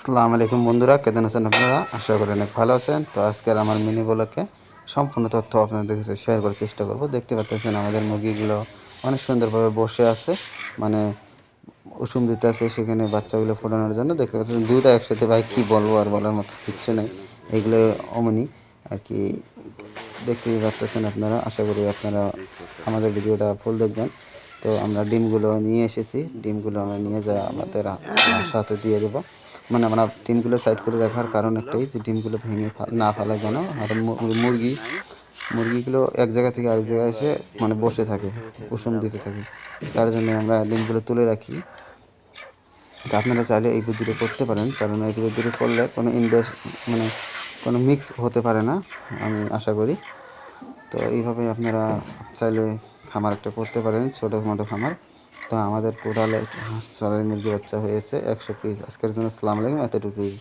আসসালামু আলাইকুম বন্ধুরা, কেমন আছেন আপনারা? আশা করি অনেক ভালো আছেন। তো আজকের আমার মিনি ব্লগে সম্পূর্ণ তথ্য আপনাদের কাছে শেয়ার করার চেষ্টা করব। দেখতে পাচ্ছেন আমাদের মুরগিগুলো অনেক সুন্দরভাবে বসে আছে, মানে উষুম দিতে আছে সেখানে বাচ্চাগুলো ফোটানোর জন্য। দেখতে পাচ্ছেন দুইটা একসাথে, ভাই কী বলবো, আর বলার মতো কিচ্ছু নেই। এগুলো অমনি আর কি দেখতেই পাচ্ছেন আপনারা। আশা করি আপনারা আমাদের ভিডিওটা ফুল দেখবেন। তো আমরা ডিমগুলো নিয়ে এসেছি, ডিমগুলো আমরা নিয়ে যা আমাদের সাথে দিয়ে দেবো। মানে আমরা ডিমগুলো সাইড করে রাখার কারণ একটাই, যে ডিমগুলো ভেঙে না ফেলা যেন। আর মুরগিগুলো এক জায়গা থেকে আরেক জায়গায় এসে মানে বসে থাকে, কুসুম দিতে থাকে। তার জন্য আমরা ডিমগুলো তুলে রাখি। তো আপনারা চাইলে এই বুদ্ধিটা করতে পারেন, কারণ এই বুদ্ধিটা করলে কোনো মানে কোনো মিক্স হতে পারে না, আমি আশা করি। তো এইভাবে আপনারা চাইলে খামার একটা করতে পারেন, ছোটো মতো খামার। তো আমাদের টোটাল মুরগি বাচ্চা হয়েছে 100 পিস। আজকের জন্য আসসালামু আলাইকুম, এতটুকুই।